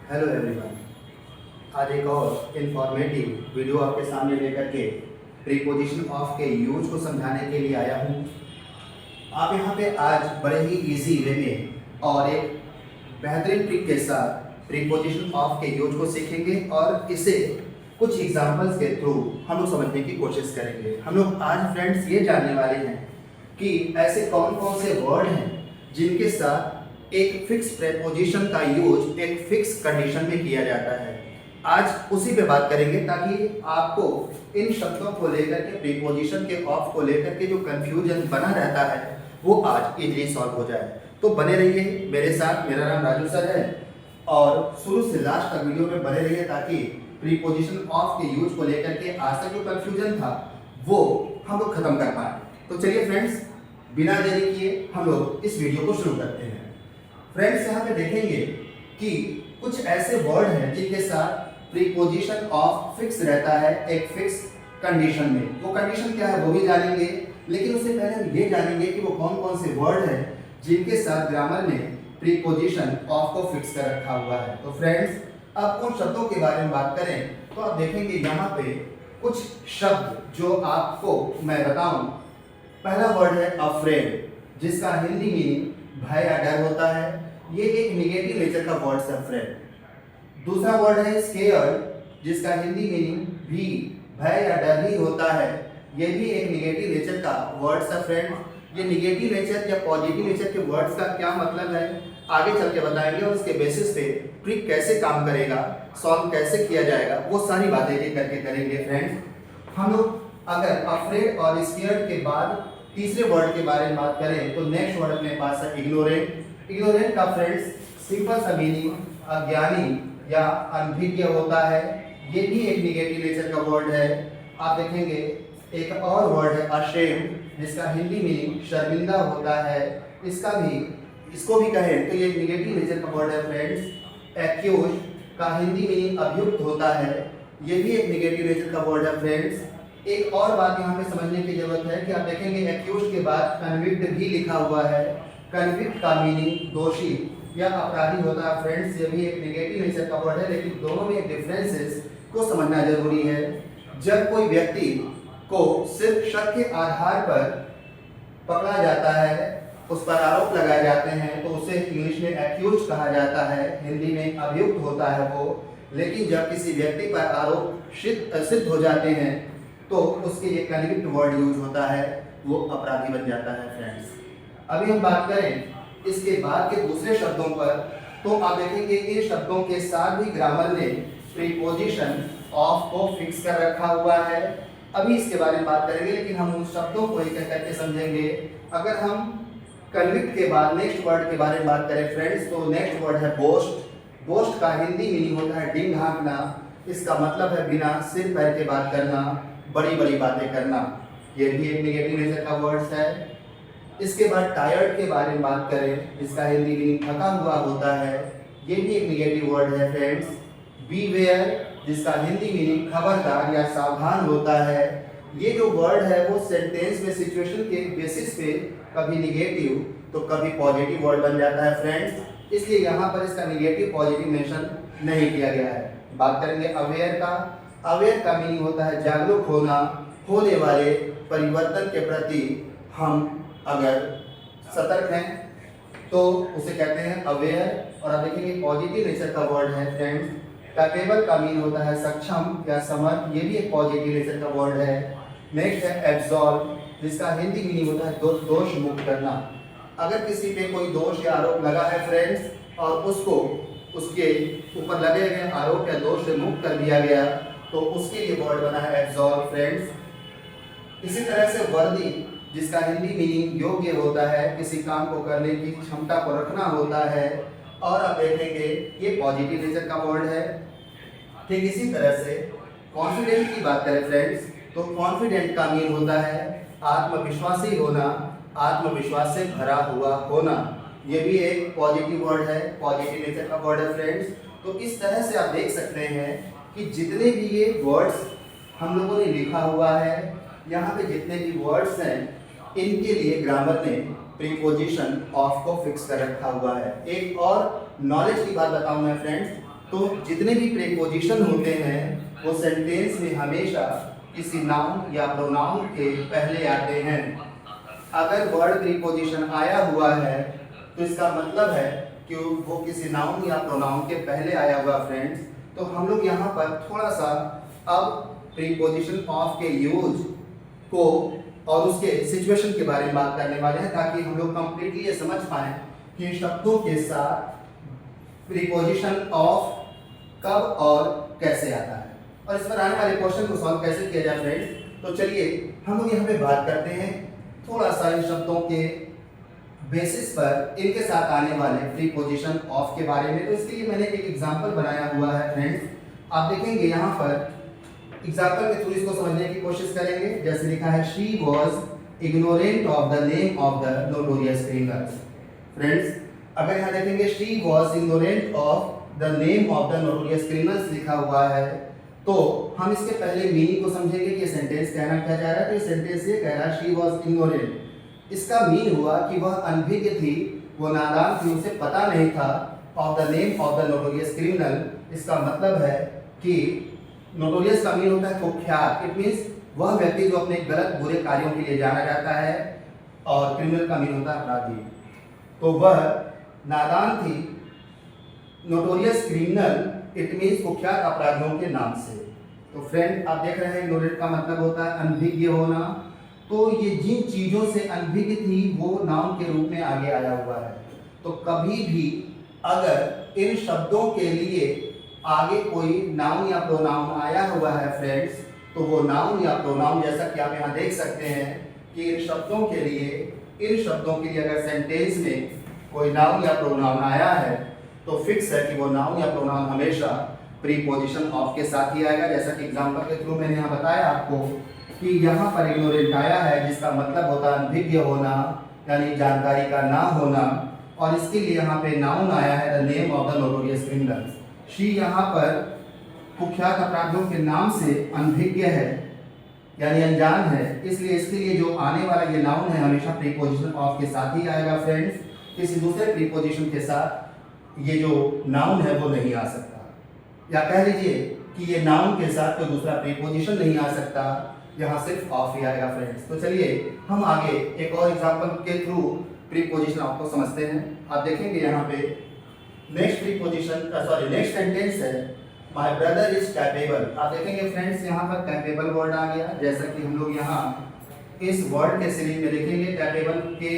Hello everyone. आज एक और इन्फॉर्मेटिव वीडियो आपके सामने लेकर के प्रीपोजिशन ऑफ के यूज को समझाने के लिए आया हूँ। आप यहाँ पे आज बड़े ही इजी वे में और एक बेहतरीन ट्रिक के साथ प्रीपोजिशन ऑफ के यूज को सीखेंगे और इसे कुछ एग्जांपल्स के थ्रू हम लोग समझने की कोशिश करेंगे। हम लोग आज फ्रेंड्स ये जानने वाले हैं कि ऐसे कौन कौन से वर्ड हैं जिनके साथ एक फिक्स प्रीपोजिशन का यूज एक फिक्स कंडीशन में किया जाता है। आज उसी पे बात करेंगे ताकि आपको इन शब्दों को लेकर के प्रीपोजिशन के ऑफ को लेकर के जो कंफ्यूजन बना रहता है वो आज इजीली सॉल्व हो जाए। तो बने रहिए मेरे साथ। मेरा नाम राजू सर है और शुरू से लास्ट तक वीडियो में बने रहिए ताकि प्रीपोजिशन ऑफ के यूज को लेकर के आज तक जो कंफ्यूजन था वो हम लोग खत्म कर पाए। तो चलिए फ्रेंड्स, बिना देरी किए हम लोग इस वीडियो को शुरू करते हैं। फ्रेंड्स, यहाँ पे देखेंगे कि कुछ ऐसे वर्ड हैं जिनके साथ प्रीपोजिशन ऑफ फिक्स रहता है एक फिक्स कंडीशन में। वो कंडीशन क्या है वो भी जानेंगे, लेकिन उससे पहले हम ये जानेंगे कि वो कौन कौन से वर्ड हैं जिनके साथ ग्रामर ने प्रीपोजिशन ऑफ को फिक्स कर रखा हुआ है। तो फ्रेंड्स, अब उन शब्दों के बारे में बात करें तो आप देखेंगे यहाँ पे कुछ शब्द जो आपको मैं बताऊं। पहला वर्ड है अफ्रेड, जिसका हिंदी मीनिंग भय या डर होता है। ये एक निगेटिव नेचर का वर्ड है फ्रेंड। दूसरा वर्ड है स्केयर्ड, जिसका हिंदी मीनिंग भी भय या डर ही होता है। ये भी एक निगेटिव नेचर का वर्ड है फ्रेंड। ये निगेटिव नेचर या पॉजिटिव नेचर के वर्ड्स का क्या मतलब है आगे चल के बताएंगे और उसके बेसिस पे ट्रिक कैसे काम करेगा, सॉल्व कैसे किया जाएगा, वो सारी बातें ये करके करेंगे फ्रेंड्स। हम लोग अगर अफ्रेड और स्केयर्ड के बाद तीसरे वर्ड के बारे में बात करें तो नेक्स्ट वर्ड अपने पास है इग्नोरेंट। इग्नोरेंट का फ्रेंड्स सिंपल सा मीनिंग अज्ञानी या अनभिज्ञ होता है। ये भी एक निगेटिव नेचर का वर्ड है। आप देखेंगे एक और वर्ड है अशेम्ड, जिसका हिंदी मीनिंग शर्मिंदा होता है। इसको भी कहें तो ये निगेटिव नेचर का वर्ड है फ्रेंड्स। एक्यूज का हिंदी मीनिंग अभियुक्त होता है। ये भी एक निगेटिव नेचर का वर्ड है फ्रेंड्स। एक और बात यहाँ पे समझने की जरूरत है कि आप देखेंगे एक्यूज के बाद कन्विक्ट भी लिखा हुआ है। कन्विक्ट का मीनिंग दोषी या अपराधी होता है फ्रेंड्स। ये भी एक नेगेटिव नेचर का वर्ड है, लेकिन दोनों में डिफरेंसेस को समझना जरूरी है। जब कोई व्यक्ति को सिर्फ शक के आधार पर पकड़ा जाता है, उस पर आरोप लगाए जाते हैं, तो उसे इंग्लिश में एक्यूज कहा जाता है, हिंदी में अभियुक्त होता है वो। लेकिन जब किसी व्यक्ति पर आरोप सिद्ध हो जाते हैं तो उसके लिए कन्विक्ट वर्ड यूज होता है, वो अपराधी बन जाता है फ्रेंड्स। अभी हम बात करें इसके बाद के दूसरे शब्दों पर, तो आप देखेंगे इन शब्दों के साथ भी ग्रामर ने प्रीपोजिशन ऑफ को फिक्स कर रखा हुआ है। अभी इसके बारे में बात करेंगे, लेकिन हम उन शब्दों को एक करके समझेंगे। अगर हम कन्विक्ट के बाद नेक्स्ट वर्ड के बारे में बात करें फ्रेंड्स, तो नेक्स्ट वर्ड है बोस्ट। बोस्ट का हिंदी मीनिंग होता है डिंग हाँकना। इसका मतलब है बिना सिर पैर के बात करना, बड़ी बड़ी बातें करना। ये भी एक निगेटिव नेचर का वर्ड है। इसके बाद टायर्ड के बारे में बात करें, इसका हिंदी मीनिंग थका हुआ होता है। ये भी एक निगेटिव वर्ड है फ्रेंड्स। बीवेयर, जिसका हिंदी मीनिंग खबरदार या सावधान होता है। ये जो वर्ड है वो सेंटेंस में सिचुएशन के बेसिस पे कभी निगेटिव तो कभी पॉजिटिव वर्ड बन जाता है फ्रेंड्स। इसलिए यहाँ पर इसका निगेटिव पॉजिटिव मेंशन नहीं किया गया है। बात करेंगे अवेयर का। अवेयर का मीनिंग होता है जागरूक होना, होने वाले परिवर्तन के प्रति हम अगर सतर्क हैं तो उसे कहते हैं अवेयर। और आप देखेंगे पॉजिटिव नेचर का वर्ड है फ्रेंड्स। कैपेबल का मीन होता है सक्षम या समर्थ। ये भी एक पॉजिटिव नेचर का वर्ड है। नेक्स्ट है एब्सॉल्व, जिसका हिंदी मीनिंग होता है दोष मुक्त करना। अगर किसी पे कोई दोष या आरोप लगा है फ्रेंड्स और उसको उसके ऊपर लगे गए आरोप या दोष से मुक्त कर दिया गया, तो उसके लिए वर्ड बना है एब्सॉल्व फ्रेंड्स। इसी तरह से वर्दी, जिसका हिंदी मीनिंग योग्य होता है, किसी काम को करने की क्षमता को रखना होता है। और आप देखेंगे ये पॉजिटिव नेचर का वर्ड है। ठीक इसी तरह से कॉन्फिडेंट की बात करें फ्रेंड्स, तो कॉन्फिडेंट का मीन होता है आत्मविश्वासी होना, आत्मविश्वास से भरा हुआ होना। ये भी एक पॉजिटिव वर्ड है, पॉजिटिव नेचर का वर्ड है फ्रेंड्स। तो इस तरह से आप देख सकते हैं कि जितने भी ये वर्ड्स हम लोगों ने लिखा हुआ है, यहाँ पे जितने भी वर्ड्स हैं, इनके लिए ग्रामर ने प्रीपोजिशन ऑफ को फिक्स कर रखा हुआ है। एक और नॉलेज की बात बताऊं मैं फ्रेंड्स, तो जितने भी प्रीपोजिशन होते हैं वो सेंटेंस में हमेशा किसी नाउन या प्रोनाउन के पहले आते हैं। अगर वर्ड प्रीपोजिशन आया हुआ है तो इसका मतलब है कि वो किसी नाउन या प्रोनाउन के पहले आया हुआ फ्रेंड्स। तो हम लोग यहाँ पर थोड़ा सा अब प्रीपोजिशन ऑफ के यूज को और उसके सिचुएशन के बारे में बात करने वाले हैं, ताकि हम लोग कंप्लीटली ये समझ पाएं कि शब्दों के साथ प्रीपोजिशन ऑफ कब और कैसे आता है और इस पर आने वाले क्वेश्चन को सॉल्व कैसे किया जाए फ्रेंड्स। तो चलिए हम लोग यहाँ पे बात करते हैं थोड़ा सा इन शब्दों के बेसिस पर इनके साथ आने वाले प्रीपोजिशन ऑफ के बारे में। तो इसके लिए मैंने एक एग्जांपल बनाया हुआ है फ्रेंड्स। आप देखेंगे यहाँ पर एग्जांपल के थ्रू इसको समझने की कोशिश करेंगे। जैसे लिखा है she was ignorant of the name of the notorious criminals. Friends अगर यहाँ देखेंगे she was ignorant of the name of the notorious criminals लिखा हुआ है, तो हम इसके पहले मीनिंग को समझेंगे कि ये सेंटेंस कहना क्या चाह रहा है। तो ये सेंटेंस ये कह रहा है शी वॉज इग्नोरेंट। इसका मीन हुआ कि वह अनभिज्ञ थी, वो नादान थी, उसे पता नहीं था of the name of the notorious criminal. इसका मतलब है कि नोटोरियस का मीन होता है कुख्यात। इट मींस वह व्यक्ति जो अपने गलत बुरे कार्यों के लिए जाना जाता है, और क्रिमिनल का मीन होता है अपराधी। तो वह नादान थी, नोटोरियस क्रिमिनल इट मींस कुख्यात अपराधियों के नाम से। तो फ्रेंड आप देख रहे हैं इग्नोरेंट का मतलब होता है अनभिज्ञ होना। तो ये जिन चीजों से अनभिज्ञ थी वो नाउन के रूप में आगे आया हुआ है। तो कभी भी अगर इन शब्दों के लिए आगे कोई नाउन या प्रोनाउन आया हुआ है फ्रेंड्स, तो वो नाउन या प्रोनाउन जैसा कि आप यहाँ देख सकते हैं कि इन शब्दों के लिए अगर सेंटेंस में कोई नाउन या प्रोनाउन आया है तो फिक्स है कि वो नाउन या प्रोनाउन हमेशा प्रीपोजिशन ऑफ के साथ ही आएगा। जैसा कि एग्जांपल के थ्रू मैंने यहाँ बताया आपको कि यहाँ पर इग्नोरेंट आया है, जिसका मतलब होता है अनभिज्ञ होना, यानी जानकारी का ना होना, और इसके लिए यहाँ पे नाउन आया है the name of the notorious criminals. She यहाँ पर कुख्यात अपराधियों के नाम से अनभिज्ञ है, यानी अनजान है, इसलिए इसके लिए जो आने वाला ये नाउन है हमेशा प्रीपोजिशन ऑफ के साथ ही आएगा फ्रेंड्स। किसी दूसरे प्रीपोजिशन के साथ ये जो नाउन है वो नहीं आ सकता, या कह लीजिए कि ये नाउन के साथ कोई दूसरा प्रीपोजिशन नहीं आ सकता, यहाँ सिर्फ ऑफ ही आएगा फ्रेंड्स। तो चलिए हम आगे एक और एग्जांपल के थ्रू प्रीपोजिशन ऑफ को समझते हैं। आप देखेंगे यहाँ पे नेक्स्ट सेंटेंस है माय ब्रदर इज कैपेबल। आप देखेंगे फ्रेंड्स यहाँ पर कैपेबल वर्ड आ गया। जैसा कि हम लोग यहाँ इस वर्ड के सीरीज में देखेंगे कैपेबल के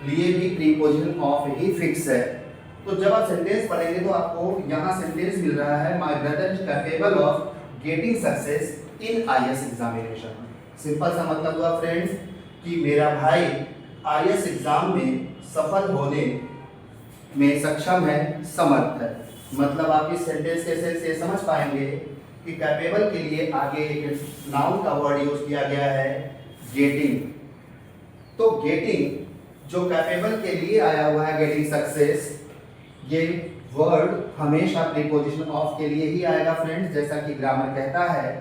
लिए भी प्रीपोजिशन ऑफ ही फिक्स है। तो जब आप सेंटेंस पढ़ेंगे तो आपको यहाँ सेंटेंस मिल रहा है my brother is capable of getting success in IAS examination. Simple सा मतलब हुआ फ्रेंड्स कि मेरा भाई आईएएस एग्जाम में सफल होने में सक्षम है, समर्थ है। मतलब आप इस सेंटेंस के से समझ पाएंगे कि कैपेबल के लिए आगे एक नाउन का वर्ड यूज किया गया है गेटिंग। तो गेटिंग जो कैपेबल के लिए आया हुआ है, गेटिंग सक्सेस, ये वर्ड हमेशा प्रीपोजिशन ऑफ के लिए ही आएगा फ्रेंड्स। जैसा कि ग्रामर कहता है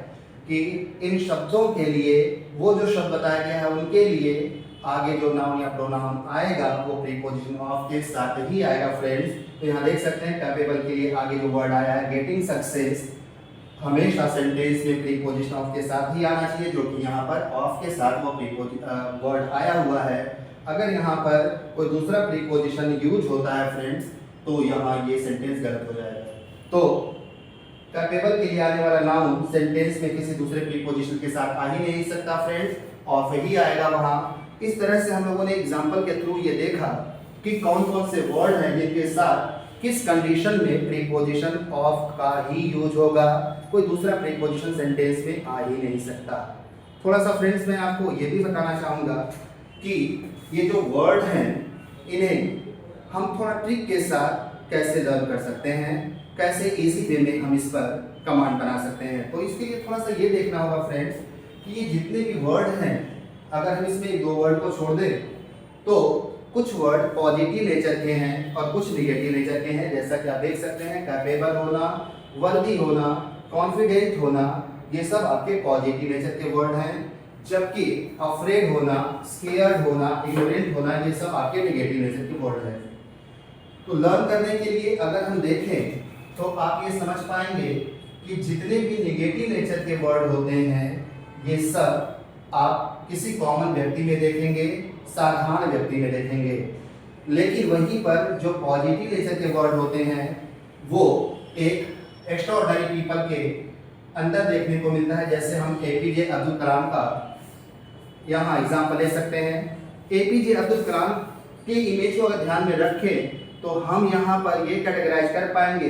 कि इन शब्दों के लिए वो जो शब्द बताया गया है उनके लिए आगे जो नाउन या प्रोनाउन आएगा वो प्रीपोजिशन ऑफ के साथ ही आएगा फ्रेंड्स। तो यहाँ देख सकते हैं कैपेबल के लिए आगे जो वर्ड आया है गेटिंग सक्सेस, हमेशा सेंटेंस में प्रीपोजिशन ऑफ के साथ ही आना चाहिए, जो कि यहाँ पर ऑफ के साथ वो वर्ड आया हुआ है। अगर यहाँ पर कोई दूसरा प्रीपोजिशन यूज होता है फ्रेंड्स तो यहाँ ये सेंटेंस गलत हो जाएगा। तो कैपेबल के लिए आने वाला नाउन सेंटेंस में किसी दूसरे प्रीपोजिशन के साथ आ ही नहीं सकता फ्रेंड्स, ऑफ ही आएगा वहाँ। इस तरह से हम लोगों ने एग्जाम्पल के थ्रू ये देखा कि कौन कौन से वर्ड हैं जिनके साथ किस कंडीशन में प्रीपोजिशन ऑफ का ही यूज होगा, कोई दूसरा प्रीपोजिशन सेंटेंस में आ ही नहीं सकता। थोड़ा सा फ्रेंड्स मैं आपको ये भी बताना चाहूँगा कि ये जो वर्ड हैं इन्हें हम थोड़ा ट्रिक के साथ कैसे लर्न कर सकते हैं, कैसे इजी वे में हम इस पर कमांड बना सकते हैं। तो इसके लिए थोड़ा सा ये देखना होगा फ्रेंड्स कि ये जितने भी वर्ड हैं, अगर हम इसमें दो वर्ड को छोड़ दें तो कुछ वर्ड पॉजिटिव नेचर के हैं और कुछ निगेटिव नेचर के हैं। जैसा कि आप देख सकते हैं कैपेबल होना, वर्दी होना, कॉन्फिडेंट होना, ये सब आपके पॉजिटिव नेचर के वर्ड हैं, जबकि अफ्रेड होना, स्केयर्ड होना, इग्नोरेंट होना, ये सब आपके निगेटिव नेचर के वर्ड हैं। तो लर्न करने के लिए अगर हम देखें तो आप ये समझ पाएंगे कि जितने भी नेगेटिव नेचर के वर्ड होते हैं ये सब आप किसी कॉमन व्यक्ति में देखेंगे, साधारण व्यक्ति में देखेंगे। लेकिन वहीं पर जो पॉजिटिव नेचर के वर्ड होते हैं वो एक एक्स्ट्राऑर्डिनरी पीपल के अंदर देखने को मिलता है। जैसे हम एपीजे अब्दुल कलाम का यहाँ एग्जाम्पल ले सकते हैं। एपीजे अब्दुल कलाम की इमेज को अगर ध्यान में रखें तो हम यहाँ पर ये कैटेगराइज कर पाएंगे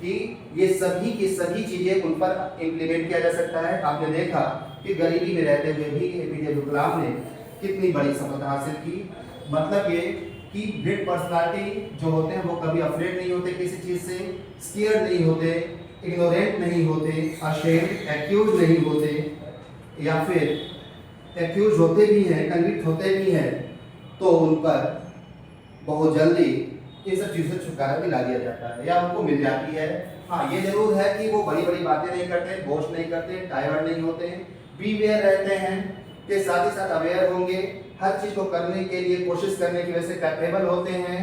कि ये सभी की सभी चीज़ें उन पर इम्प्लीमेंट किया जा सकता है। आपने देखा कि गरीबी में रहते हुए भी एपीजे अब्दुल कलाम ने कितनी बड़ी सफलता हासिल की। मतलब ये कि ग्रेट पर्सनालिटी जो होते हैं वो कभी अफ्रेड नहीं होते किसी चीज़ से, स्केयर्ड नहीं होते, इग्नोरेंट नहीं होते, अशेम्ड, एक्यूज नहीं होते, या फिर एक्यूज होते भी हैं, कन्विक्ट होते भी हैं तो उन पर बहुत जल्दी इन सब चीज़ों से छुटकारा दिला दिया जाता है या उनको मिल जाती है। हाँ, ये जरूर है कि वो बड़ी बड़ी बातें नहीं करते, बोस्ट नहीं करते, टायर्ड नहीं होते, बीवेयर रहते हैं, के साथ ही साथ अवेयर होंगे, हर चीज़ को करने के लिए कोशिश करने की वजह से कैपेबल होते हैं,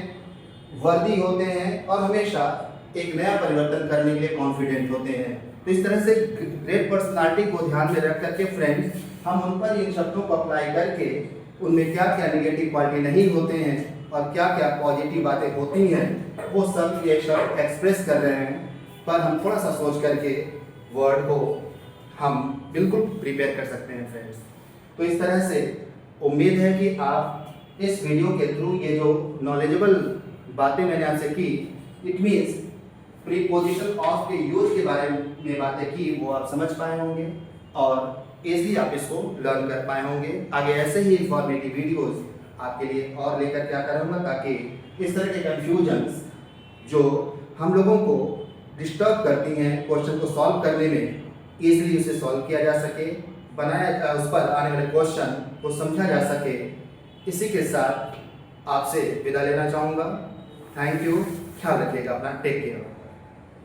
वर्दी होते हैं और हमेशा एक नया परिवर्तन करने के लिए कॉन्फिडेंट होते हैं। तो इस तरह से ग्रेट पर्सनालिटी को ध्यान में रख करके फ्रेंड्स हम उन पर इन शब्दों को अप्लाई करके उनमें क्या क्या नेगेटिव क्वालिटी नहीं होते हैं और क्या क्या पॉजिटिव बातें होती हैं वो सब ये शब्द एक्सप्रेस कर रहे हैं। पर हम थोड़ा सा सोच करके वर्ड को हम बिल्कुल प्रिपेयर कर सकते हैं फ्रेंड्स। तो इस तरह से उम्मीद है कि आप इस वीडियो के थ्रू ये जो नॉलेजेबल बातें मैंने आपसे की, इट मीन्स प्रीपोजिशन ऑफ के यूज के बारे में बातें की, वो आप समझ पाए होंगे और इजीली आप इसको लर्न कर पाए होंगे। आगे ऐसे ही इंफॉर्मेटिव वीडियोस आपके लिए और लेकर के आता रहूँगा ताकि इस तरह के कंफ्यूजन्स जो हम लोगों को डिस्टर्ब करती हैं क्वेश्चन को सॉल्व करने में, इजीली उसे सॉल्व किया जा सके, बनाया उस पर आने वाले क्वेश्चन को समझा जा सके। इसी के साथ आपसे विदा लेना चाहूँगा। थैंक यू, ख्याल रखिएगा अपना, टेक केयर।